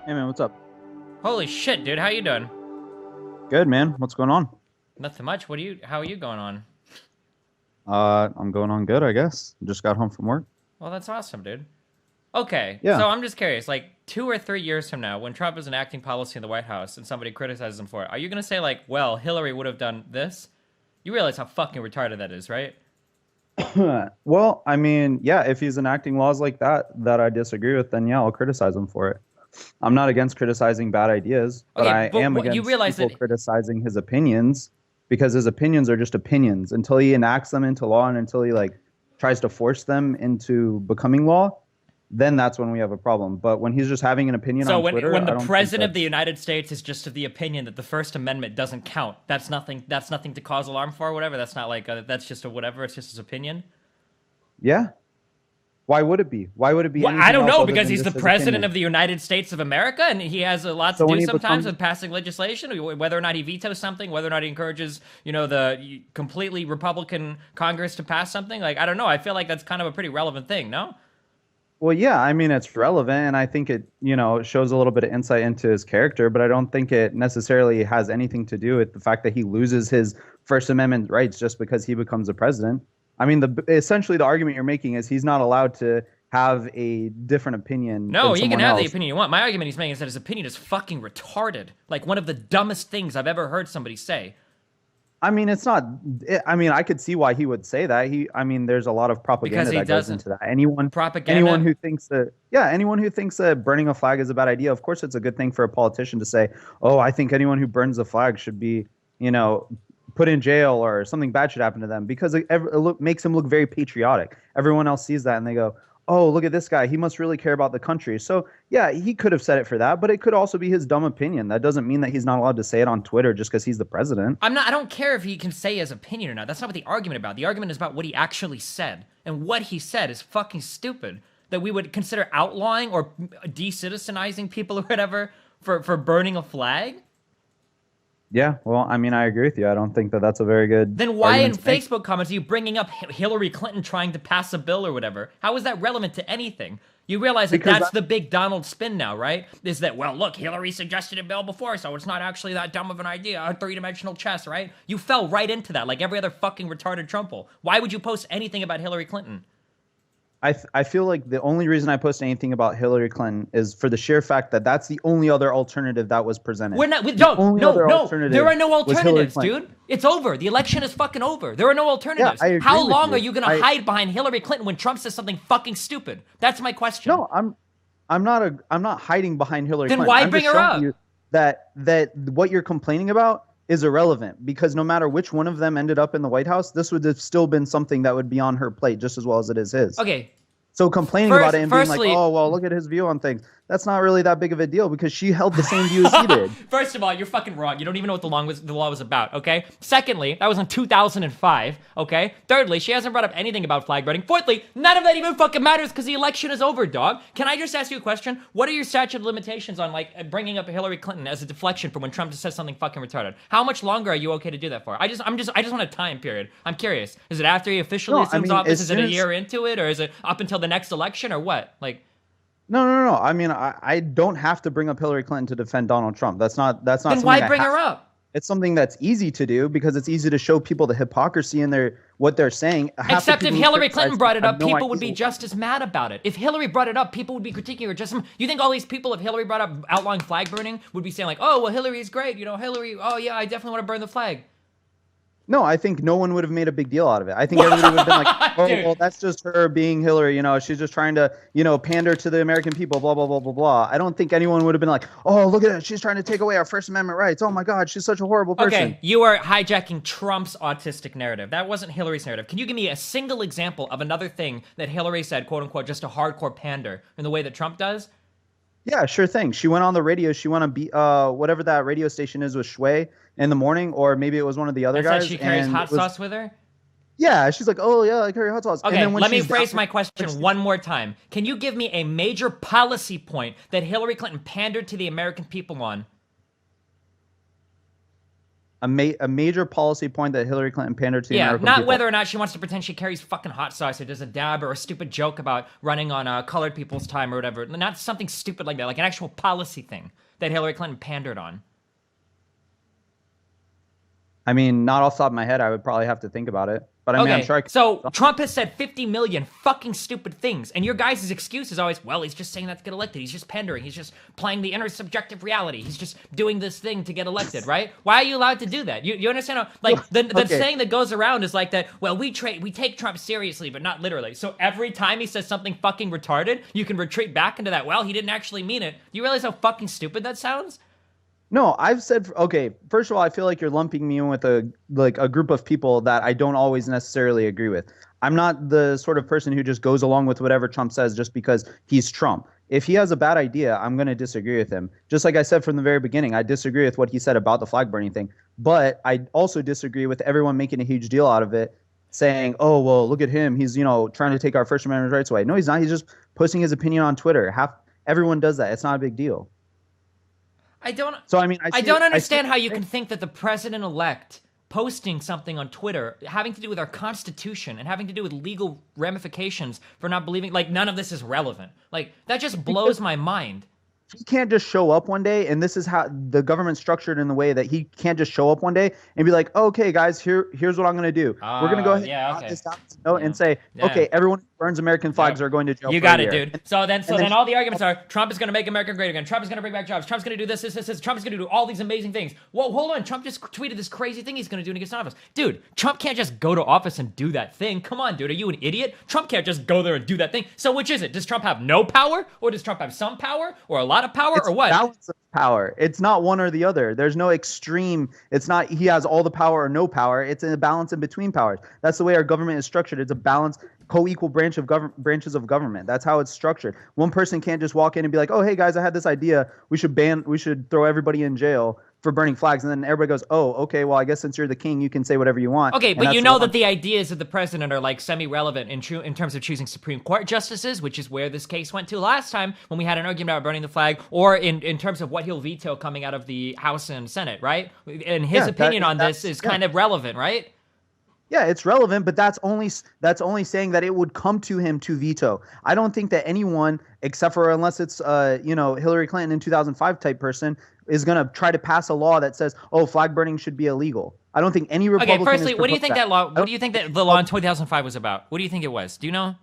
Hey man, what's up? Holy shit, dude, how you doing? Good man. What's going on? Nothing much. How are you going on? I'm going on good, I guess. Just got home from work. Well, that's awesome, dude. Okay, Yeah. so I'm just curious, like 2 or 3 years from now, when Trump is enacting policy in the White House and somebody criticizes him for it, are you gonna say like, well, Hillary would have done this? You realize how fucking retarded that is, right? Well, I mean, yeah, if he's enacting laws like that I disagree with, then yeah, I'll criticize him for it. I'm not against criticizing bad ideas, but Okay, I but am what you against realize people that criticizing his opinions because his opinions are just opinions until he enacts them into law and until he like tries to force them into becoming law, then that's when we have a problem. But when he's just having an opinion so on when Twitter, the I don't think president of the that's United States is just of the opinion that the First Amendment doesn't count, that's nothing to cause alarm for or whatever. That's not like that's just a whatever. It's just his opinion. yeah. Why would it be? Why would it be Well, I anything don't else know other because than he's the just his president opinion? of the United States of America, and he has a lot to So when do he sometimes becomes, with passing legislation. Whether or not he vetoes something, whether or not he encourages, the completely Republican Congress to pass something. Like I don't know. I feel like that's kind of a pretty relevant thing. No. well, yeah, I mean, it's relevant, and I think it shows a little bit of insight into his character, but I don't think it necessarily has anything to do with the fact that he loses his First Amendment rights just because he becomes a president. I mean, essentially the argument you're making is he's not allowed to have a different opinion No, than he can someone have the else. opinion you want. My argument he's making is that his opinion is fucking retarded. Like one of the dumbest things I've ever heard somebody say. I mean, it's not. I mean, I could see why he would say that. I mean, there's a lot of Because propaganda he that goes doesn't into that. Anyone propaganda. who thinks that, yeah, anyone who thinks that burning a flag is a bad idea, of course, it's a good thing for a politician to say, "Oh, I think anyone who burns a flag should be, you know, put in jail or something bad should happen to them," because makes him look very patriotic. Everyone else sees that and they go, "Oh, look at this guy. He must really care about the country." So yeah, he could have said it for that, but it could also be his dumb opinion. That doesn't mean that he's not allowed to say it on Twitter just because he's the president. I don't care if he can say his opinion or not. That's not what the argument about. The argument is about what he actually said. And what he said is fucking stupid. That we would consider outlawing or de-citizenizing people or whatever for burning a flag. Yeah, well, I mean, I agree with you. I don't think that that's a very good Then why in argument to make. Facebook comments are you bringing up Hillary Clinton trying to pass a bill or whatever? How is that relevant to anything? You realize that Because that's the big Donald spin now, right? Is that, well, look, Hillary suggested a bill before, so it's not actually that dumb of an idea. A three-dimensional chess, right? You fell right into that like every other fucking retarded Trumple. Why would you post anything about Hillary Clinton? I feel like the only reason I post anything about Hillary Clinton is for the sheer fact that that's the only other alternative that was presented. We're not. The No, only no, other no. There alternative are no was Hillary alternatives, Clinton. dude. It's over. The election is fucking over. There are no Yeah, alternatives. I agree How with long are you. you gonna hide behind Hillary Clinton when Trump says something fucking stupid? That's my question. No, I'm not hiding behind Hillary Then Clinton. why I'm bring just her showing up? you that what you're complaining about is irrelevant because no matter which one of them ended up in the White House, this would have still been something that would be on her plate just as well as it is his. Okay. So complaining about it and being like, Firstly, "Oh, well, look at his view on things." That's not really that big of a deal because she held the same view as he did. First of all, you're fucking wrong. You don't even know what the law was about, okay? Secondly, that was in 2005, okay? Thirdly, she hasn't brought up anything about flag burning. Fourthly, none of that even fucking matters because the election is over, dog. Can I just ask you a question? What are your statute of limitations on, like, bringing up Hillary Clinton as a deflection for when Trump just says something fucking retarded? How much longer are you okay to do that for? I just want a time period. I'm curious. Is it after he officially No, I assumes mean, office? as Is it soon a as year into it? Or is it up until the next election? Or what? Like, no. I mean, I don't have to bring up Hillary Clinton to defend Donald Trump. That's not then why something I bring have. her up? It's something that's easy to do because it's easy to show people the hypocrisy in their what they're saying. Half the Except if people who Hillary criticize Clinton brought it have up, no people would be idea. just as mad about it. If Hillary brought it up, people would be critiquing her just as. You think all these people, if Hillary brought up outlawing flag burning, would be saying like, "Oh, well, Hillary's great. Hillary. Oh yeah, I definitely want to burn the flag." No, I think no one would have made a big deal out of it. I think everybody would have been like, "Oh, Dude. well, that's just her being Hillary. She's just trying to, pander to the American people." Blah blah blah blah blah. I don't think anyone would have been like, "Oh, look at it. She's trying to take away our First Amendment rights. Oh my God, she's such a horrible person." Okay, you are hijacking Trump's autistic narrative. That wasn't Hillary's narrative. Can you give me a single example of another thing that Hillary said, quote unquote, just a hardcore pander in the way that Trump does? Yeah, sure thing. She went on the radio. She went on whatever that radio station is with Shui in the morning, or maybe it was one of the other And said guys. she carries And hot it was, sauce with her? yeah, she's like, "Oh yeah, I carry hot sauce." And Okay, then when let me she's down phrase my question one more time. Can you give me a major policy point that Hillary Clinton pandered to the American people on? a major policy point that Hillary Clinton pandered to the Yeah, American not people. whether or not she wants to pretend she carries fucking hot sauce or does a dab or a stupid joke about running on colored people's time or whatever. Not something stupid like that, like an actual policy thing that Hillary Clinton pandered on. I mean, not off the top of my head, I would probably have to think about it. But I mean, I'm Okay, sure I so could. Trump has said 50 million fucking stupid things, and your guys' excuse is always, well, he's just saying that to get elected. He's just pandering. He's just playing the inner subjective reality. He's just doing this thing to get elected, right? Why are you allowed to do that? You understand how, like, the Okay. saying that goes around is like that, well, we take Trump seriously, but not literally. So every time he says something fucking retarded, you can retreat back into that, well, he didn't actually mean it. Do you realize how fucking stupid that sounds? No, I've said okay. First of all, I feel like you're lumping me in with a group of people that I don't always necessarily agree with. I'm not the sort of person who just goes along with whatever Trump says just because he's Trump. If he has a bad idea, I'm going to disagree with him. Just like I said from the very beginning, I disagree with what he said about the flag burning thing. But I also disagree with everyone making a huge deal out of it, saying, "Oh, well, look at him. He's, trying to take our First Amendment rights away." No, he's not. He's just posting his opinion on Twitter. Everyone does that. It's not a big deal. I don't. So I mean, I don't understand how you can think that the president-elect posting something on Twitter having to do with our Constitution and having to do with legal ramifications for not believing, like, none of this is relevant. Like, that just blows my mind. He can't just show up one day, and this is how the government's structured in the way that he can't just show up one day and be like, "Oh, okay, guys, here's what I'm going to do. We're going to go ahead yeah, and okay. this out note Yeah. and say, Yeah. okay, everyone who burns American flags are going to jail You for got a it, year." dude. So then then all the arguments are Trump is going to make America great again. Trump is going to bring back jobs. Trump's going to do this. Trump is going to do all these amazing things. Whoa, hold on. Trump just tweeted this crazy thing he's going to do when he gets in office. Dude, Trump can't just go to office and do that thing. Come on, dude. Are you an idiot? Trump can't just go there and do that thing. So which is it? Does Trump have no power? Or does Trump have some power? Or a lot of power? It's or what? balance of power. It's not one or the other. There's no extreme. It's not he has all the power or no power. It's a balance in between powers. That's the way our government is structured. It's a balance, co-equal branches of government. That's how it's structured. One person can't just walk in and be like, "Oh, hey guys, I had this idea. We should throw everybody in jail for burning flags." And then everybody goes, "Oh, okay, well, I guess since you're the king, you can say whatever you want." Okay, And but you that's know law. that the ideas of the president are like semi-relevant in terms of choosing Supreme Court justices, which is where this case went to last time when we had an argument about burning the flag, or in terms of what he'll veto coming out of the House and Senate, right? And his Yeah, opinion on this is kind of relevant, right? Yeah, it's relevant, but that's only saying that it would come to him to veto. I don't think that anyone, except for unless it's Hillary Clinton in 2005 type person, is gonna try to pass a law that says, "Oh, flag burning should be illegal." I don't think any Republican. Okay, firstly, has what do you think proposed that law? What do you think that the law in 2005 was about? What do you think it was? Do you know?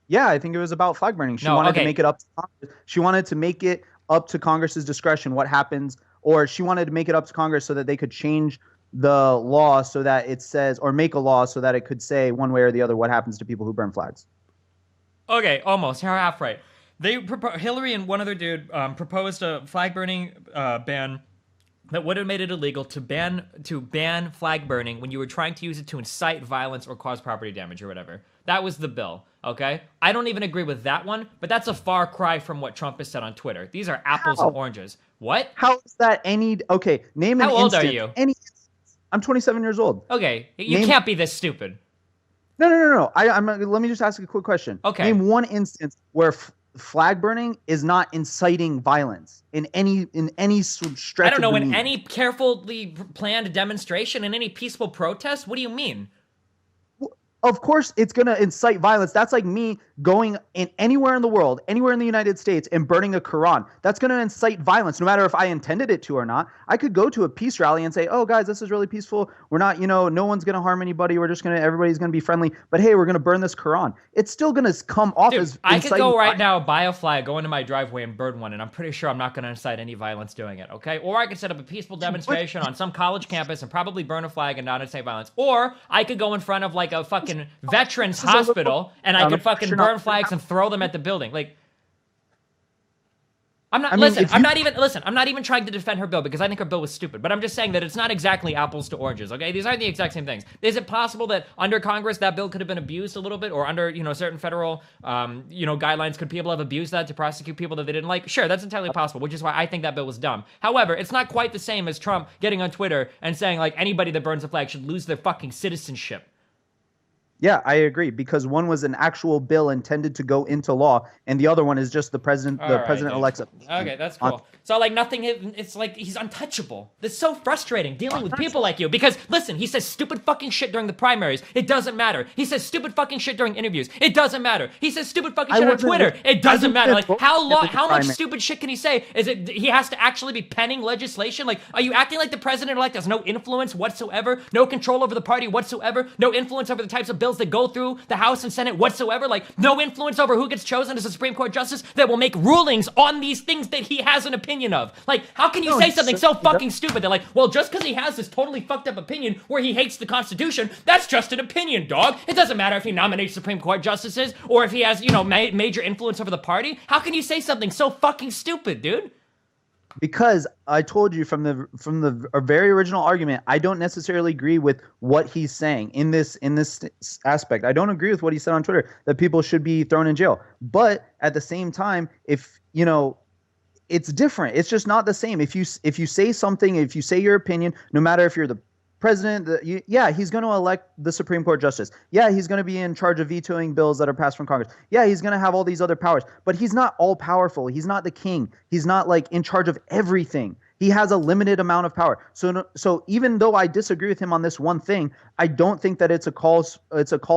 Yeah, I think it was about flag burning. She No, wanted okay. to make it up to Congress. She wanted to make it up to Congress's discretion what happens, or she wanted to make it up to Congress so that they could change the law so that it says, or make a law so that it could say one way or the other what happens to people who burn flags. Okay, almost. You're half right. Hillary and one other dude proposed a flag burning ban that would have made it illegal to ban flag burning when you were trying to use it to incite violence or cause property damage or whatever. That was the bill. Okay, I don't even agree with that one, but that's a far cry from what Trump has said on Twitter. These are apples and oranges. What? How is that any? Okay, name an How old are instance. you? I'm 27 years old. Okay, you Name- can't be this stupid. No. Let me just ask a quick question. Okay. Name one instance where flag burning is not inciting violence in any stretch. I don't know, of the in meaning. any carefully planned demonstration, in any peaceful protest? What do you mean? Of course, it's going to incite violence. That's like me going in anywhere in the world, anywhere in the United States, and burning a Quran. That's going to incite violence, no matter if I intended it to or not. I could go to a peace rally and say, "Oh, guys, this is really peaceful. We're not, no one's going to harm anybody. Everybody's going to be friendly. But hey, we're going to burn this Quran." It's still going to come off Dude, as I could go right violence. now, buy a flag, go into my driveway and burn one, and I'm pretty sure I'm not going to incite any violence doing it, okay? Or I could set up a peaceful demonstration on some college campus and probably burn a flag and not incite violence. Or I could go in front of like a fucking veterans hospital and I could fucking burn flags and throw them at the building. Like, I'm not, I'm not even trying to defend her bill because I think her bill was stupid, but I'm just saying that it's not exactly apples to oranges, okay? These aren't the exact same things. Is it possible that under Congress that bill could have been abused a little bit, or under, certain federal, guidelines, could people have abused that to prosecute people that they didn't like? Sure, that's entirely possible, which is why I think that bill was dumb. However, it's not quite the same as Trump getting on Twitter and saying, like, anybody that burns a flag should lose their fucking citizenship. Yeah, I agree because one was an actual bill intended to go into law, and the other one is just All the right, president dude. elect's opinion Okay, that's on. cool. So like nothing. It's like he's untouchable. It's so frustrating dealing with people like you because listen, he says stupid fucking shit during the primaries. It doesn't matter. He says stupid fucking shit during interviews. It doesn't matter. He says stupid fucking I shit on wasn't. Twitter. It I doesn't didn't matter. even Like vote how for long? him at the How much primary. stupid shit can he say? Is it he has to actually be penning legislation? Like are you acting like the president-elect has no influence whatsoever, no control over the party whatsoever, no influence over the types of bills that go through the House and Senate whatsoever? Like no influence over who gets chosen as a Supreme Court justice that will make rulings on these things that he has an opinion of. Like, how can you No, say he something so certainly fucking stupid that like, well, just because he has this totally fucked up opinion where he hates the Constitution, that's just an opinion, dog. It doesn't matter if he nominates Supreme Court justices or if he has, you know, major influence over the party. How can you say something so fucking stupid, dude? Because I told you from the very original argument, I don't necessarily agree with what he's saying in this aspect. I don't agree with what he said on Twitter that people should be thrown in jail. But at the same time, if you know, it's different. It's just not the same. If you say something, if you say your opinion, no matter if you're the president, yeah, he's going to elect the Supreme Court justice. Yeah, he's going to be in charge of vetoing bills that are passed from Congress. Yeah, he's going to have all these other powers, but he's not all powerful. He's not the king. He's not like in charge of everything. He has a limited amount of power. So even though I disagree with him on this one thing, I don't think that it's a call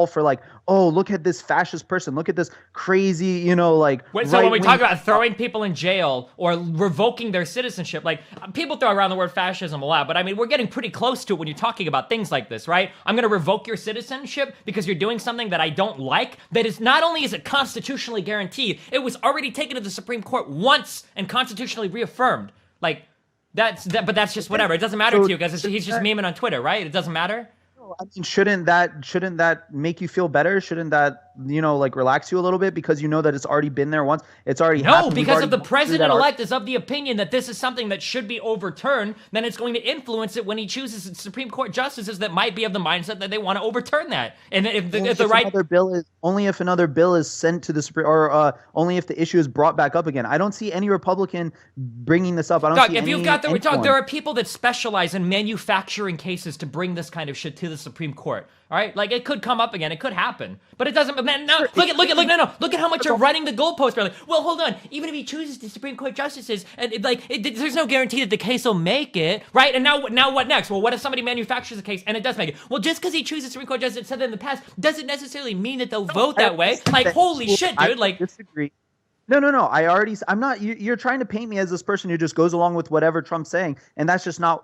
for like, oh, look at this fascist person. Look at this crazy, you know, like So when we right-wing. talk about throwing people in jail or revoking their citizenship, like people throw around the word fascism a lot, but I mean we're getting pretty close to it when you're talking about things like this, right? I'm going to revoke your citizenship because you're doing something that I don't like. That is not only is it constitutionally guaranteed, it was already taken to the Supreme Court once and constitutionally reaffirmed. Like but that's just whatever. It doesn't matter to you guys. He's just memeing on Twitter, right? It doesn't matter. I mean, shouldn't that make you feel better? Shouldn't that, you know, like relax you a little bit because you know that it's already been there once? It's already No, happened. We've because already if the gone through that president-elect is of the opinion that this is something that should be overturned, then it's going to influence it when he chooses Supreme Court justices that might be of the mindset that they want to overturn that. And if the right only if another bill is sent to the Supreme, or only if the issue is brought back up again. I don't see any Republican bringing this up. I don't Doug, see if any, you've got anyone. there are people that specialize in manufacturing cases to bring this kind of shit to the Supreme Court. All right, like it could come up again, it could happen, but it doesn't. Man, no, look at how much you're running the goalpost. Like, well, hold on. Even if he chooses the Supreme Court justices, and there's no guarantee that the case will make it, right? And now what next? Well, what if somebody manufactures a case and it does make it? Well, just because he chooses Supreme Court justice said that in the past doesn't necessarily mean that they'll vote that way. Like, holy shit, dude! Like, disagree. No. I'm not. You're trying to paint me as this person who just goes along with whatever Trump's saying, and that's just not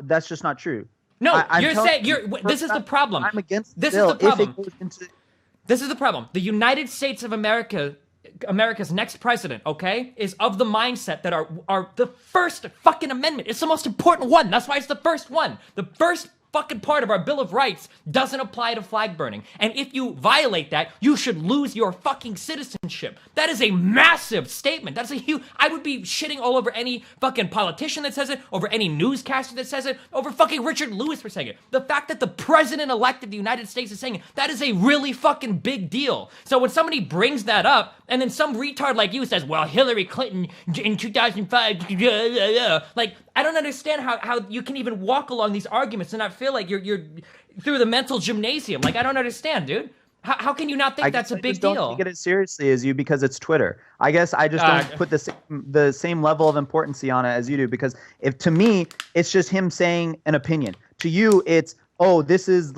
true. no, I'm you're telling saying this is the problem. I'm against the This is bill the problem. if it goes into. This is the problem. The United States of America, America's next president, okay, is of the mindset that our the first fucking amendment is the most important one. That's why it's the first one. The first fucking part of our Bill of Rights doesn't apply to flag burning. And if you violate that, you should lose your fucking citizenship. That is a massive statement. That's a huge... I would be shitting all over any fucking politician that says it, over any newscaster that says it, over fucking Richard Lewis for saying it. The fact that the president-elect of the United States is saying it, that is a really fucking big deal. So when somebody brings that up, and then some retard like you says, well, Hillary Clinton in 2005, like, I don't understand how you can even walk along these arguments and not feel like you're through the mental gymnasium. Like, I don't understand, dude. How can you not think that's a big deal? Don't take it as seriously as you because it's Twitter. I guess I just don't put the same level of importance on it as you do because if to me it's just him saying an opinion. To you, it's this is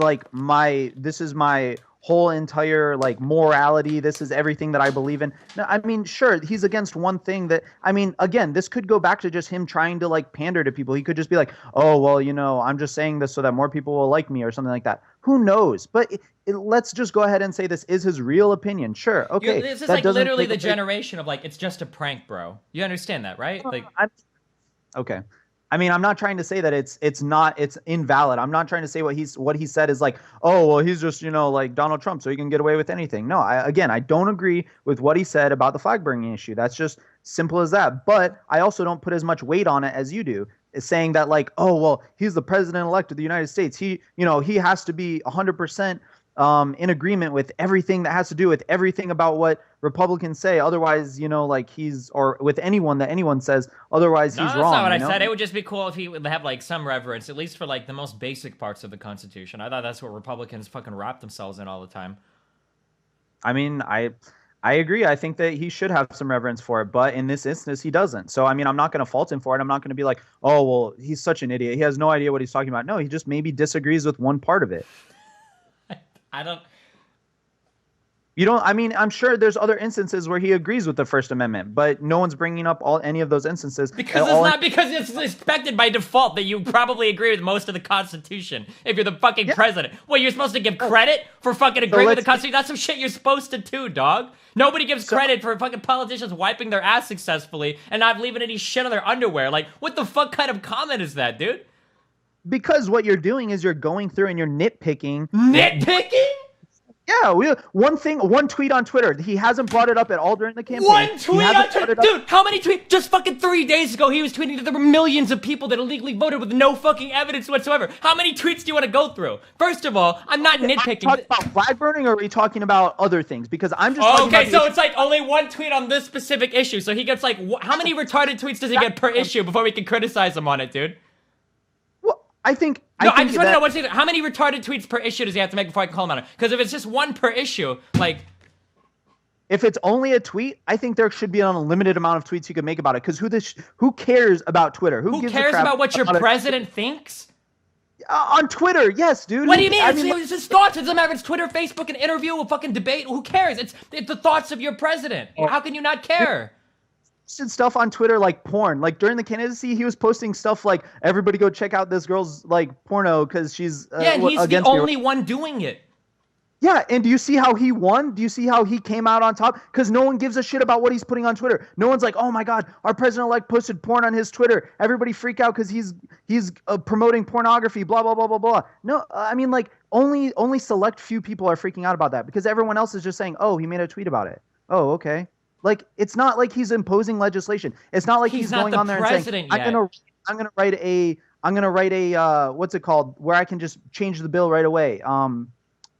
my whole entire like morality. This is everything that I believe in. No, I mean, sure, he's against one thing that, I mean, again, this could go back to just him trying to like pander to people. He could just be like, oh, well, you know, I'm just saying this so that more people will like me or something like that. Who knows? But let's just go ahead and say this is his real opinion. Sure. Okay. This is like literally the generation of like, it's just a prank, bro. You understand that, right? Like, okay. I mean, I'm not trying to say that it's invalid. I'm not trying to say what he said is like, oh, well, he's just, you know, like Donald Trump, so he can get away with anything. No, I don't agree with what he said about the flag burning issue. That's just simple as that. But I also don't put as much weight on it as you do, saying that like, oh, well, he's the president-elect of the United States. He has to be 100% in agreement with everything that has to do with everything about what Republicans say. Otherwise, you know, like or with anyone that anyone says, otherwise he's wrong. That's not what I know? said. It would just be cool if he would have like some reverence, at least for like the most basic parts of the Constitution. I thought that's what Republicans fucking wrap themselves in all the time. I mean, I agree. I think that he should have some reverence for it, but in this instance, he doesn't. So, I mean, I'm not going to fault him for it. I'm not going to be like, oh, well, he's such an idiot. He has no idea what he's talking about. No, he just maybe disagrees with one part of it. I don't. You don't. I mean, I'm sure there's other instances where he agrees with the First Amendment, but no one's bringing up any of those instances. Because it's expected by default that you probably agree with most of the Constitution if you're the fucking president. Well, you're supposed to give credit for fucking agreeing with the Constitution? That's some shit you're supposed to do, dog. Nobody gives credit for fucking politicians wiping their ass successfully and not leaving any shit on their underwear. Like, what the fuck kind of comment is that, dude? Because what you're doing is you're going through and you're nitpicking. Nitpicking? Yeah, one tweet on Twitter. He hasn't brought it up at all during the campaign. One tweet on Twitter? Dude, how many tweets? Just fucking 3 days ago, he was tweeting that there were millions of people that illegally voted with no fucking evidence whatsoever. How many tweets do you want to go through? First of all, I'm not nitpicking. Are you talking about flag burning, or are we talking about other things? Because I'm just talking about... Okay, so it's like only one tweet on this specific issue. So he gets like, how many retarded tweets does he get per issue before we can criticize him on it, dude? I think. No, I just want to know what's how many retarded tweets per issue does he have to make before I can call him on it? Because if it's just one per issue, like, if it's only a tweet, I think there should be an unlimited amount of tweets you can make about it. Because who cares about Twitter? Who cares about what your president thinks? On Twitter, yes, dude. What do you mean? It's his thoughts. It doesn't matter if it's Twitter, Facebook, an interview, a fucking debate. Who cares? It's the thoughts of your president. How can you not care? Stuff on Twitter like porn. Like during the candidacy, he was posting stuff like, everybody go check out this girl's like porno because she's and he's the only one doing it. Yeah, and do you see how he won? Do you see how he came out on top? Because no one gives a shit about what he's putting on Twitter. No one's like, oh my god, our president-elect posted porn on his Twitter. Everybody freak out because he's promoting pornography. Blah blah blah blah blah. No, I mean like only select few people are freaking out about that because everyone else is just saying, oh, he made a tweet about it. Oh, okay. Like, it's not like he's imposing legislation. It's not like he's going on there and saying, I'm gonna write a what's it called, where I can just change the bill right away.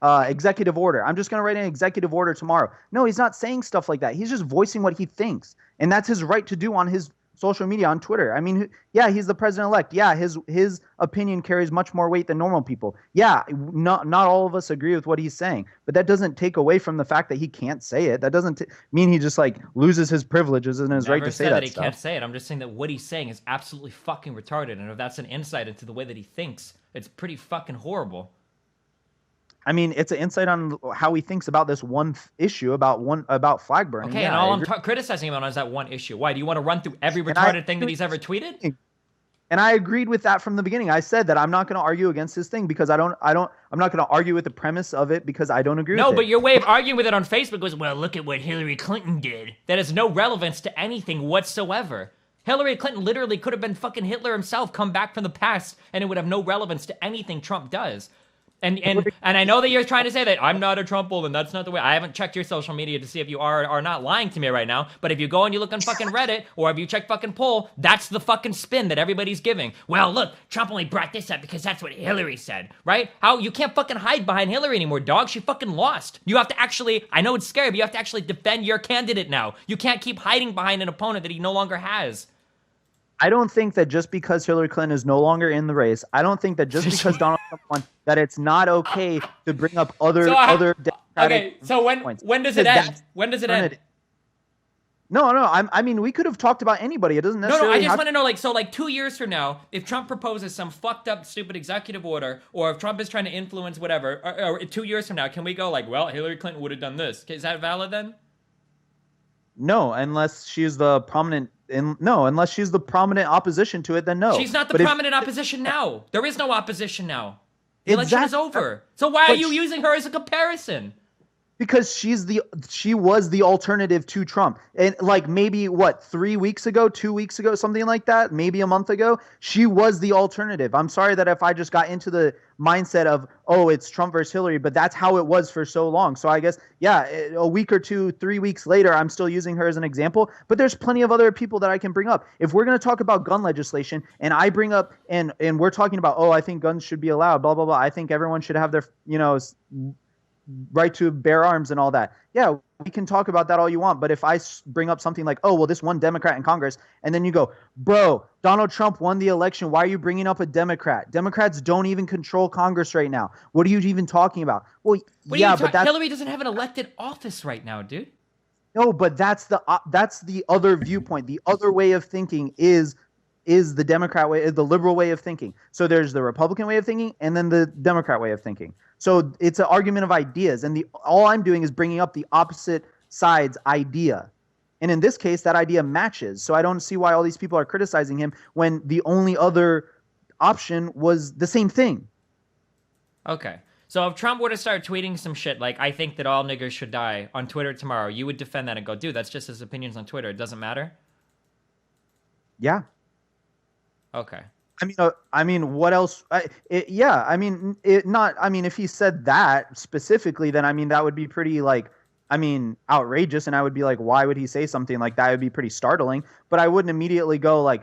Executive order. I'm just gonna write an executive order tomorrow. No, he's not saying stuff like that. He's just voicing what he thinks, and that's his right to do on his social media, on Twitter. I mean, yeah, he's the president-elect. Yeah, his opinion carries much more weight than normal people. Yeah, not all of us agree with what he's saying, but that doesn't take away from the fact that he can't say it. That doesn't mean he just like loses his privileges and his right to say that he can't say it. I'm just saying that what he's saying is absolutely fucking retarded, and if that's an insight into the way that he thinks, it's pretty fucking horrible. I mean, it's an insight on how he thinks about this one issue about flag burning. Okay, yeah, and all I'm criticizing him on is that one issue. Why do you want to run through every retarded thing that he's ever tweeted? And I agreed with that from the beginning. I said that I'm not going to argue against his thing because I'm not going to argue with the premise of it because I don't agree with it. No, but your way of arguing with it on Facebook was, well, look at what Hillary Clinton did. That has no relevance to anything whatsoever. Hillary Clinton literally could have been fucking Hitler himself, come back from the past, and it would have no relevance to anything Trump does. And I know that you're trying to say that I'm not a Trump-ol, and that's not the way. I haven't checked your social media to see if you are or are not lying to me right now. But if you go and you look on fucking Reddit, or if you check fucking poll, that's the fucking spin that everybody's giving. Well, look, Trump only brought this up because that's what Hillary said, right? How you can't fucking hide behind Hillary anymore, dog. She fucking lost. You have to actually, I know it's scary, but you have to actually defend your candidate now. You can't keep hiding behind an opponent that he no longer has. I don't think that just because Hillary Clinton is no longer in the race, I don't think that just because Donald Trump won, that it's not okay to bring up other Democratic okay, so when does it end? When does it end? No, I mean, we could have talked about anybody. It doesn't necessarily. No, I just want to know, like, so, like, 2 years from now, if Trump proposes some fucked up, stupid executive order, or if Trump is trying to influence whatever, or 2 years from now, can we go like, well, Hillary Clinton would have done this? Is that valid then? No, unless she's the prominent. Unless she's the prominent opposition to it, then no. She's not the prominent opposition now. There is no opposition now. The election is over. So why are you using her as a comparison? Because she was the alternative to Trump. And like maybe 3 weeks ago, 2 weeks ago, something like that, maybe a month ago, she was the alternative. I'm sorry that if I just got into the mindset of, oh, it's Trump versus Hillary, but that's how it was for so long. So I guess, yeah, a week or 2, 3 weeks later, I'm still using her as an example, but there's plenty of other people that I can bring up. If we're going to talk about gun legislation and I bring up and we're talking about, oh, I think guns should be allowed, blah, blah, blah. I think everyone should have their, right to bear arms and all that. Yeah, we can talk about that all you want. But if I bring up something like, oh, well, this one Democrat in Congress, and then you go, bro, Donald Trump won the election. Why are you bringing up a Democrat? Democrats don't even control Congress right now. What are you even talking about? Well, What are you yeah, but that's Hillary doesn't have an elected office right now, dude. no, but that's the other viewpoint. The other way of thinking is the Democrat way, is the liberal way of thinking. So there's the Republican way of thinking and then the Democrat way of thinking. So it's an argument of ideas, and the all I'm doing is bringing up the opposite side's idea. And in this case, that idea matches. So I don't see why all these people are criticizing him when the only other option was the same thing. Okay. So if Trump were to start tweeting some shit like, I think that all niggers should die on Twitter tomorrow, you would defend that and go, dude, that's just his opinions on Twitter. It doesn't matter? Yeah. Okay. I mean, what else? Yeah, I mean, it not. I mean, if he said that specifically, then I mean, that would be pretty like, I mean, outrageous, and I would be like, why would he say something like that? It would be pretty startling. But I wouldn't immediately go like,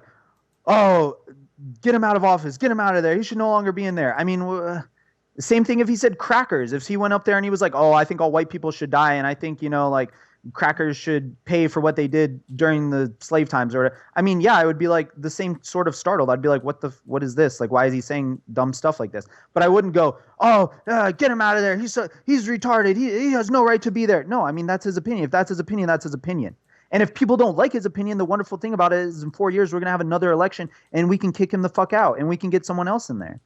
oh, get him out of office, get him out of there. He should no longer be in there. I mean, same thing if he said crackers. If he went up there and he was like, oh, I think all white people should die, and I think like crackers should pay for what they did during the slave times or whatever. I mean, yeah, I would be like the same sort of startled. I'd be like, what is this? Like, why is he saying dumb stuff like this? But I wouldn't go, oh, get him out of there. He's retarded. He has no right to be there. No, I mean, that's his opinion. If that's his opinion, that's his opinion. And if people don't like his opinion, the wonderful thing about it is in 4 years, we're going to have another election and we can kick him the fuck out and we can get someone else in there.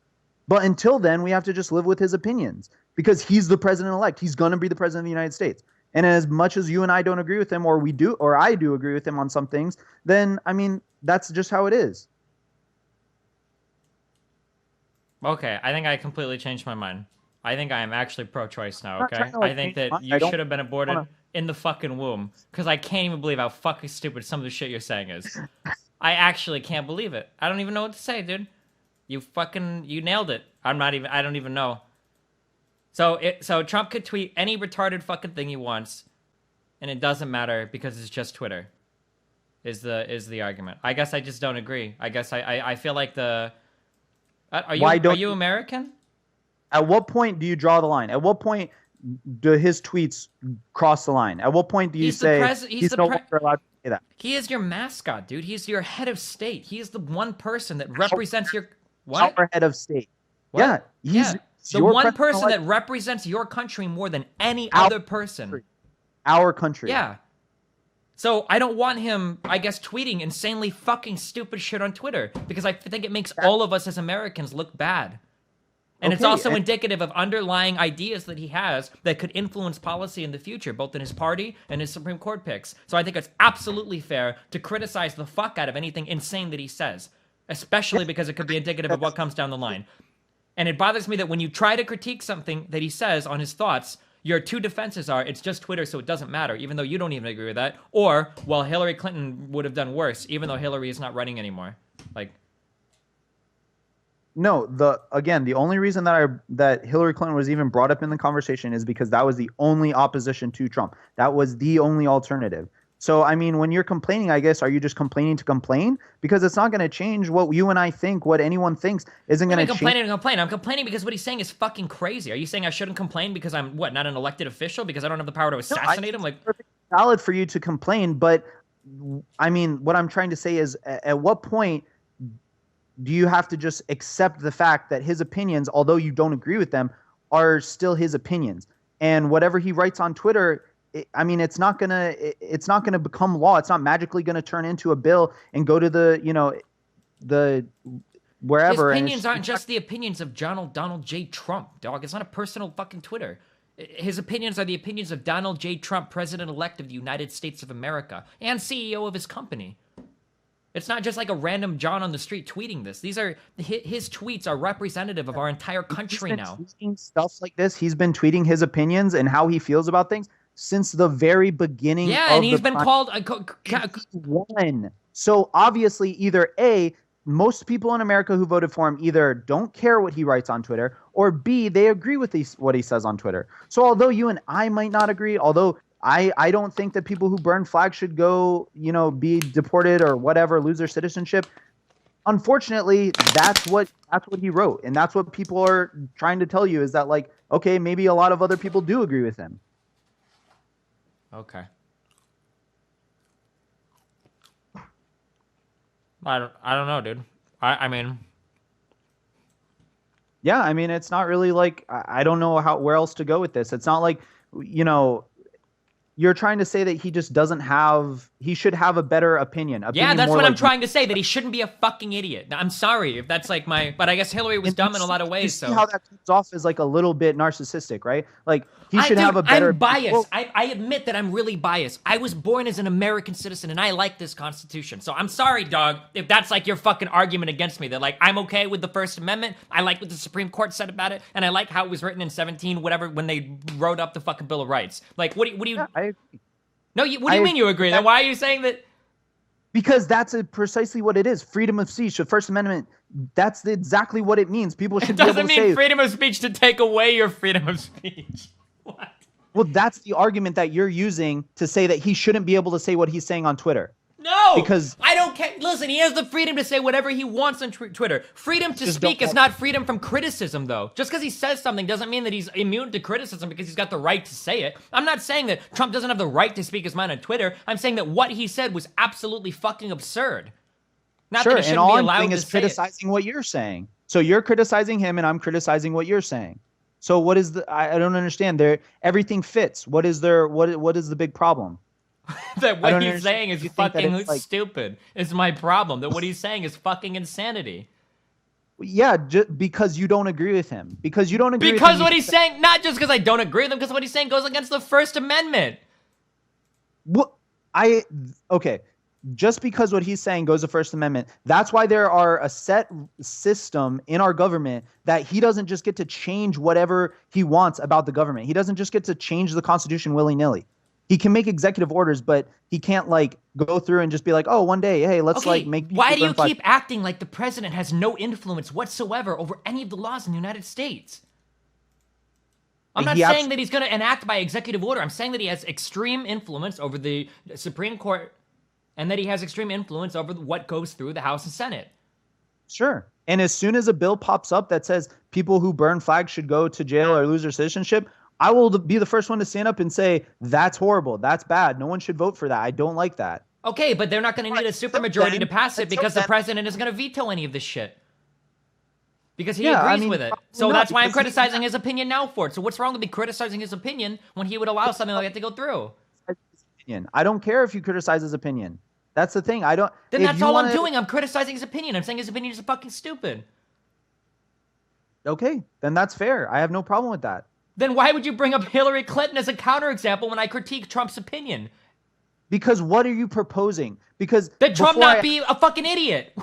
But until then, we have to just live with his opinions because he's the president-elect. He's going to be the president of the United States. And as much as you and I don't agree with him, or I do agree with him on some things, then, I mean, that's just how it is. Okay, I think I completely changed my mind. I think I am actually pro-choice now, okay? Like, I think that you should have been aborted in the fucking womb, because I can't even believe how fucking stupid some of the shit you're saying is. I actually can't believe it. I don't even know what to say, dude. You nailed it. I don't even know. So Trump could tweet any retarded fucking thing he wants, and it doesn't matter because it's just Twitter. Is the argument? I guess I just don't agree. I guess I feel like are you American? At what point do you draw the line? At what point do his tweets cross the line? At what point do you say he's no longer allowed to say that? He is your mascot, dude. He's your head of state. He is the one person that represents your what? Our head of state. What? Yeah, he's the one person that represents your country more than any other person. Our country. Yeah. So I don't want him, I guess, tweeting insanely fucking stupid shit on Twitter because I think it makes all of us as Americans look bad. And it's also indicative of underlying ideas that he has that could influence policy in the future, both in his party and his Supreme Court picks. So I think it's absolutely fair to criticize the fuck out of anything insane that he says, especially because it could be indicative of what comes down the line. And it bothers me that when you try to critique something that he says on his thoughts, your two defenses are, it's just Twitter, so it doesn't matter, even though you don't even agree with that. Or, well, Hillary Clinton would have done worse, even though Hillary is not running anymore. Like, no, the only reason that Hillary Clinton was even brought up in the conversation is because that was the only opposition to Trump. That was the only alternative. So, I mean, when you're complaining, I guess, are you just complaining to complain? Because it's not going to change what you and I think, what anyone thinks isn't going to change. I'm complaining because what he's saying is fucking crazy. Are you saying I shouldn't complain because I'm, not an elected official? Because I don't have the power to assassinate him? Like, it's perfectly valid for you to complain, but, I mean, what I'm trying to say is, at what point do you have to just accept the fact that his opinions, although you don't agree with them, are still his opinions? And whatever he writes on Twitter, I mean, it's not gonna become law. It's not magically gonna turn into a bill and go to the wherever. His opinions aren't just the opinions of Donald J. Trump, dog. It's not a personal fucking Twitter. His opinions are the opinions of Donald J. Trump, President-elect of the United States of America and CEO of his company. It's not just like a random John on the street tweeting this. His tweets are representative of our entire country now. Tweeting stuff like this. He's been tweeting his opinions and how he feels about things since the very beginning. Yeah, and he's been called one. So obviously, either A, most people in America who voted for him either don't care what he writes on Twitter, or B, they agree with what he says on Twitter. So although you and I might not agree, although I don't think that people who burn flags should go, be deported or whatever, lose their citizenship. unfortunately, that's what he wrote, and that's what people are trying to tell you is that like, okay, maybe a lot of other people do agree with him. Okay. I don't know, dude. I mean, Yeah, I mean, it's not really like I don't know how where else to go with this. It's not like, you know, you're trying to say that he just doesn't have he should have a better opinion. yeah, Opinion that's more what I'm like trying to say, that he shouldn't be a fucking idiot. I'm sorry if that's like my, but I guess Hillary was and you dumb in a lot of you ways, see so. how that comes off as like a little bit narcissistic, right? Like he should have Dude, a better I'm biased. well, I admit that I'm really biased. I was born as an American citizen and I like this Constitution. So I'm sorry, dog, if that's like your fucking argument against me. That like, I'm okay with the First Amendment. I like what the Supreme Court said about it. And I like how it was written in 17, whatever, when they wrote up the fucking Bill of Rights. Like, what do you, yeah, I agree. no, what do you mean you agree? Then why are you saying that? Because that's precisely what it is. Freedom of speech, the First Amendment, that's exactly what it means. People It should be able doesn't to mean say, freedom of speech to take away your freedom of speech. What? well, that's the argument that you're using to say that he shouldn't be able to say what he's saying on Twitter. No, Because I don't care. Listen, he has the freedom to say whatever he wants on Twitter. Freedom to Just speak don't- is not freedom from criticism, though. Just because he says something doesn't mean that he's immune to criticism because he's got the right to say it. I'm not saying that Trump doesn't have the right to speak his mind on Twitter. I'm saying that what he said was absolutely fucking absurd. Not sure, that he and shouldn't all be I'm allowed doing to is say it. criticizing what you're saying. So you're criticizing him, and I'm criticizing what you're saying. So what is the? I don't understand. There, everything fits. What is there? What is the big problem? That I what don't he's understand. saying is You think that fucking it's like- stupid. Is my problem. That what he's saying is fucking insanity. Yeah, because you don't agree with him. Because you don't agree with Because him. what he's saying, not just because I don't agree with him, because what he's saying goes against the First Amendment. What I okay. Just because what he's saying goes to First Amendment, that's why there are a set system in our government that he doesn't just get to change whatever he wants about the government. He doesn't just get to change the Constitution willy-nilly. He can make executive orders, but he can't like go through and just be like, oh, one day, hey, let's like make. Why do you people burn keep acting like the president has no influence whatsoever over any of the laws in the United States? I'm not saying that he's going to enact by executive order. I'm saying that he has extreme influence over the Supreme Court and that he has extreme influence over what goes through the House and Senate. Sure. And as soon as a bill pops up that says people who burn flags should go to jail or lose their citizenship, I will be the first one to stand up and say, that's horrible. That's bad. No one should vote for that. I don't like that. Okay, but they're not going to need a supermajority to pass it because the then- president is going to veto any of this shit. Because he Yeah, I agrees mean, with it. probably So not, that's why I'm because he's criticizing his opinion now for it. So what's wrong with me criticizing his opinion when he would allow something like that to go through? Opinion. I don't care if you criticize his opinion. That's the thing. I don't. Then if that's you all wanna, I'm doing. I'm criticizing his opinion. I'm saying his opinion is fucking stupid. Okay, then that's fair. I have no problem with that. Then why would you bring up Hillary Clinton as a counterexample when I critique Trump's opinion? Because what are you proposing? Because That Trump before not be a fucking idiot.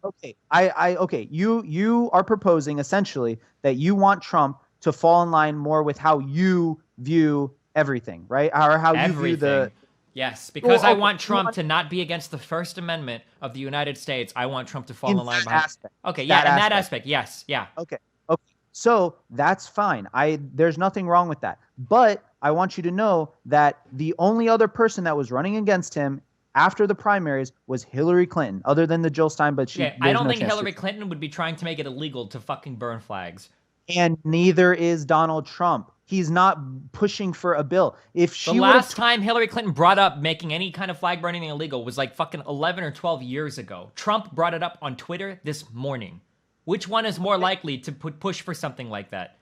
Okay, okay. You are proposing essentially that you want Trump to fall in line more with how you view everything, right? Or how you view the. Yes, because Well, I okay, want Trump want- to not be against the First Amendment of the United States. I want Trump to fall In in line that behind. aspect. Okay, yeah, That in that aspect. aspect, yes, yeah. Okay. Okay. So that's fine. There's nothing wrong with that. But I want you to know that the only other person that was running against him after the primaries was Hillary Clinton, other than the Jill Stein, but Yeah, I there's don't no think chance Hillary to- Clinton would be trying to make it illegal to fucking burn flags. And neither is Donald Trump. He's not pushing for a bill. If she The would've last time Hillary Clinton brought up making any kind of flag burning illegal was like fucking 11 or 12 years ago. Trump brought it up on Twitter this morning. Which one is more likely to push for something like that?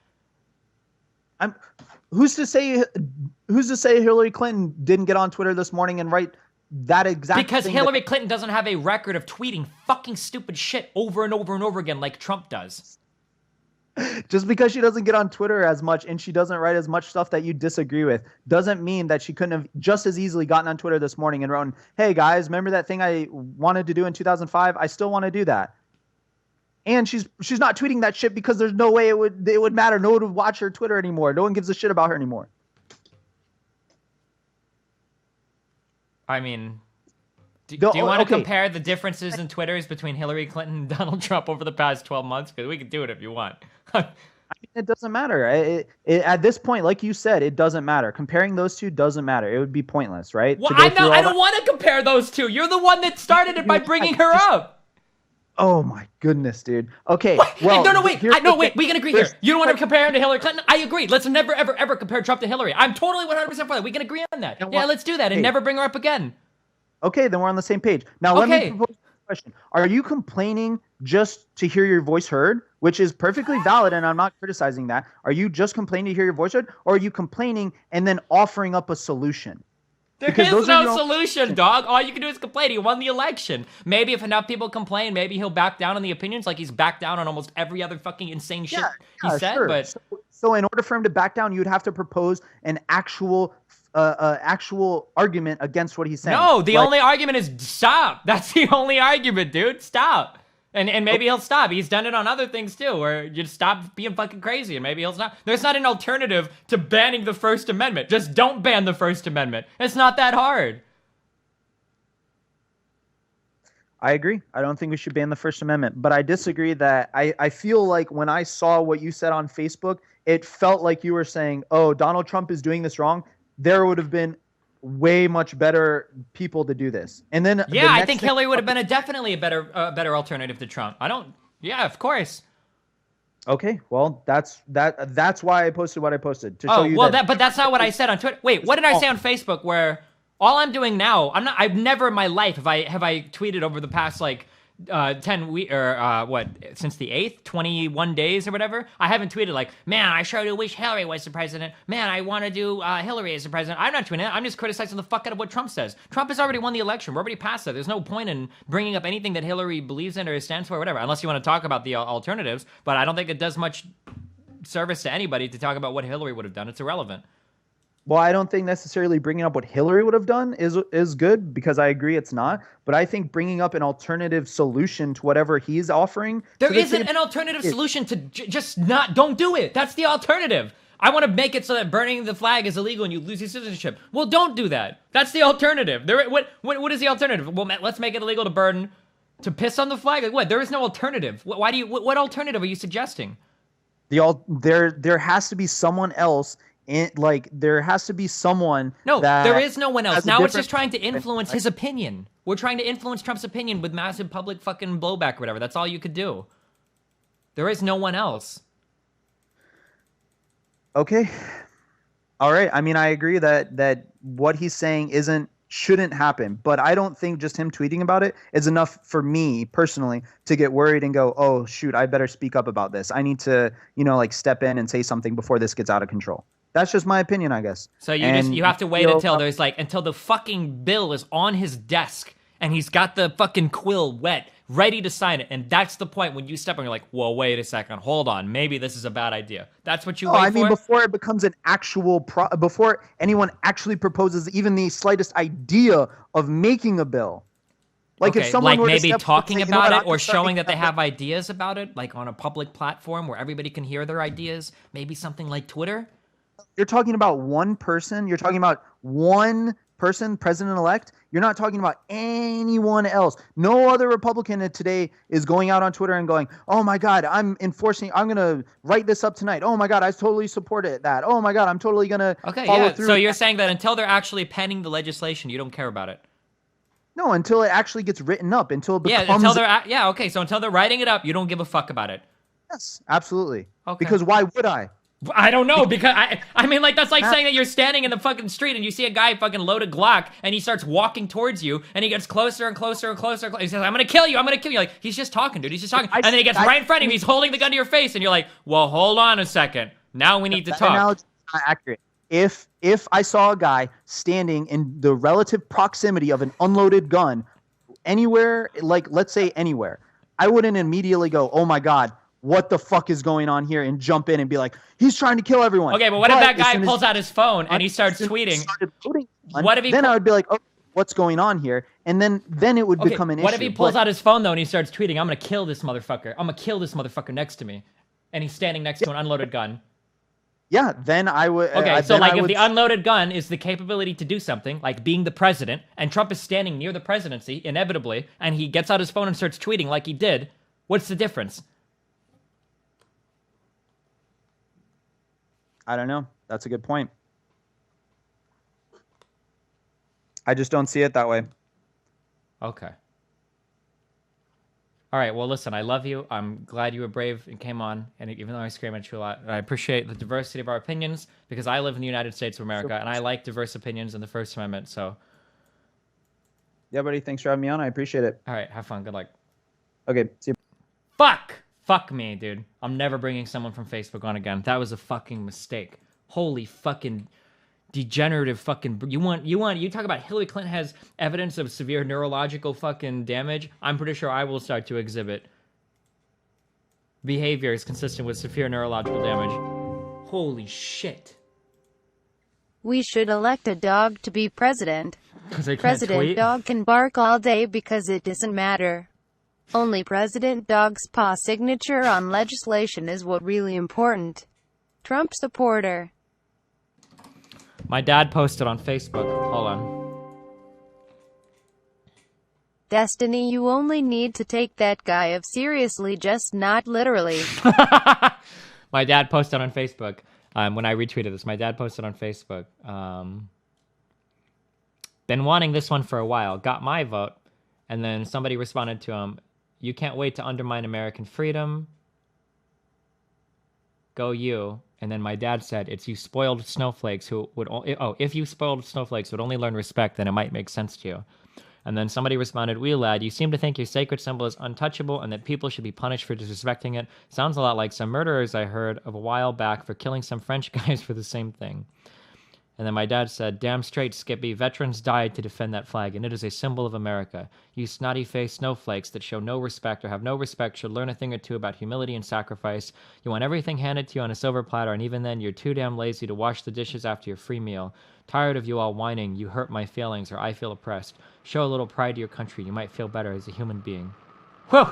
who's to say Hillary Clinton didn't get on Twitter this morning and write that exact Because thing Hillary Clinton doesn't have a record of tweeting fucking stupid shit over and over and over again like Trump does. just because she doesn't get on Twitter as much and she doesn't write as much stuff that you disagree with doesn't mean that she couldn't have just as easily gotten on Twitter this morning and wrote, hey guys, remember that thing I wanted to do in 2005? I still want to do that. And she's not tweeting that shit because there's no way it would matter. No one would watch her Twitter anymore. No one gives a shit about her anymore. I mean, do you want to compare the differences in Twitters between Hillary Clinton and Donald Trump over the past 12 months? Because we could do it if you want. I mean, it doesn't matter. At this point, like you said, it doesn't matter. Comparing those two doesn't matter. It would be pointless, right? Well, I don't want to compare those two. You're the one that started it by bringing her up. Oh my goodness, dude. Okay, What? well, No, wait. here's the No, thing. wait. We can agree here. There's You don't want to compare him to Hillary Clinton? I agree. Let's never, ever, ever compare Trump to Hillary. I'm totally 100% for that. We can agree on that. and Yeah, what- let's do that and hey, never bring her up again. okay, then we're on the same page. Now let me Okay. propose a question. Are you complaining just to hear your voice heard, which is perfectly valid, and I'm not criticizing that? Are you just complaining to hear your voice heard, or are you complaining and then offering up a solution? There Because is those are no your own solution, dog. All you can do is complain. He won the election. Maybe if enough people complain, maybe he'll back down on the opinions like he's backed down on almost every other fucking insane shit Yeah, he yeah, said. sure. But So in order for him to back down, you'd have to propose an actual argument against what he's saying. no, the Like, only argument is stop. That's the only argument, dude. Stop. And maybe he'll stop. He's done it on other things too, where you just stop being fucking crazy, and maybe he'll stop. There's not an alternative to banning the First Amendment. Just don't ban the First Amendment. It's not that hard. I agree. I don't think we should ban the First Amendment, but I disagree that I feel like when I saw what you said on Facebook, it felt like you were saying, oh, Donald Trump is doing this wrong. There would have been way much better people to do this. And then Yeah, the I next think thing, Hillary would have been definitely a better alternative to Trump. I don't. Yeah, of course. okay, well, that's why I posted what I posted to show Oh, you well, that but that's not what I said on Twitter. Wait, what did I say on Facebook? Where all I'm doing now, I've never in my life have I tweeted over the past like 10 weeks or what, since the 8th, 21 days or whatever. I haven't tweeted like, man, I sure do wish Hillary was the president. Man, I want to do Hillary as the president. I'm not tweeting that. I'm just criticizing the fuck out of what Trump says. Trump has already won the election. We're already past that. There's no point in bringing up anything that Hillary believes in or stands for or whatever, unless you want to talk about the alternatives. But I don't think it does much service to anybody to talk about what Hillary would have done. It's irrelevant. well, I don't think necessarily bringing up what Hillary would have done is good because I agree it's not. But I think bringing up an alternative solution to whatever he's offering There to the isn't table an alternative solution to just not, don't do it. That's the alternative. I want to make it so that burning the flag is illegal and you lose your citizenship. Well, don't do that. That's the alternative. What is the alternative? Well, let's make it illegal to piss on the flag. Like what? There is no alternative. What alternative are you suggesting? there has to be someone else there has to be someone No, that there is no one else. has a Now it's different just trying to influence his opinion. We're trying to influence Trump's opinion with massive public fucking blowback or whatever. That's all you could do. There is no one else. Okay. All right. I mean, I agree that what he's saying shouldn't happen, but I don't think just him tweeting about it is enough for me personally to get worried and go, "Oh, shoot, I better speak up about this. I need to, like step in and say something before this gets out of control." That's just my opinion, I guess. So you have to wait until until the fucking bill is on his desk and he's got the fucking quill wet, ready to sign it. And that's the point when you step on, you're like, well, wait a second, hold on, maybe this is a bad idea. That's what you wait for? I mean, before it becomes an actual before anyone actually proposes even the slightest idea of making a bill. Like okay, if someone like were to maybe step talking and say, about "You know it what, I'm or gonna start showing making that they a bill." have ideas about it, like on a public platform where everybody can hear their ideas, maybe something like Twitter. You're talking about one person. You're talking about one person, president-elect. You're not talking about anyone else. No other Republican today is going out on Twitter and going, "Oh my God, I'm going to write this up tonight. Oh my God, I totally support that. Oh my God, I'm totally going to follow through." So you're saying that until they're actually penning the legislation, you don't care about it? No, until it actually gets written up, until it becomes. Okay. So until they're writing it up, you don't give a fuck about it. Yes, absolutely. Okay. Because why would I? I don't know, because I mean, like, that's like saying that you're standing in the fucking street and you see a guy fucking load a Glock and he starts walking towards you and he gets closer and closer and closer. He says, I'm gonna kill you. Like, he's just talking, dude. He's just talking. And then he gets right in front of you. He's holding the gun to your face and you're like, well, hold on a second. Now we need to talk. Analogy is not accurate. If I saw a guy standing in the relative proximity of an unloaded gun anywhere, like let's say anywhere, I wouldn't immediately go, "Oh my God, what the fuck is going on here?" and jump in and be like, "He's trying to kill everyone." Okay, but what if that guy pulls out his phone and he starts tweeting? What if he then I would be like, "Oh, what's going on here?" And then it would become an issue. What if he pulls out his phone though and he starts tweeting, "I'm gonna kill this motherfucker. I'm gonna kill this motherfucker next to me," and he's standing next to an unloaded gun? Yeah, then I would. Okay, so like if the unloaded gun is the capability to do something, like being the president, and Trump is standing near the presidency, inevitably, and he gets out his phone and starts tweeting like he did, what's the difference? I don't know. That's a good point. I just don't see it that way. Okay. All right. Well, listen, I love you. I'm glad you were brave and came on. And even though I scream at you a lot, I appreciate the diversity of our opinions because I live in the United States of America and I like diverse opinions in the First Amendment. So, Yeah, buddy. Thanks for having me on. I appreciate it. all right. Have fun. Good luck. Okay. See you. Fuck! Fuck me, dude. I'm never bringing someone from Facebook on again. That was a fucking mistake. Holy fucking degenerative fucking. You talk about Hillary Clinton has evidence of severe neurological fucking damage. I'm pretty sure I will start to exhibit behaviors consistent with severe neurological damage. Holy shit. We should elect a dog to be president. Because they can't President tweet? dog can bark all day because it doesn't matter. Only President dog's paw signature on legislation is what really important. Trump supporter. My dad posted on Facebook. Hold on. Destiny, you only need to take that guy of seriously, just not literally. My dad posted on Facebook. When I retweeted this, my dad posted on Facebook. Been wanting this one for a while. Got my vote. And then somebody responded to him, you can't wait to undermine American freedom. Go you. And then my dad said, it's you spoiled snowflakes who would... if you spoiled snowflakes would only learn respect, then it might make sense to you. And then somebody responded, "Wee lad, you seem to think your sacred symbol is untouchable and that people should be punished for disrespecting it. Sounds a lot like some murderers I heard of a while back for killing some French guys for the same thing." And then my dad said, "Damn straight, Skippy. Veterans died to defend that flag, and it is a symbol of America. You snotty-faced snowflakes that show no respect or have no respect should learn a thing or two about humility and sacrifice. You want everything handed to you on a silver platter, and even then, you're too damn lazy to wash the dishes after your free meal. Tired of you all whining, you hurt my feelings, or I feel oppressed. Show a little pride to your country. You might feel better as a human being." Whew!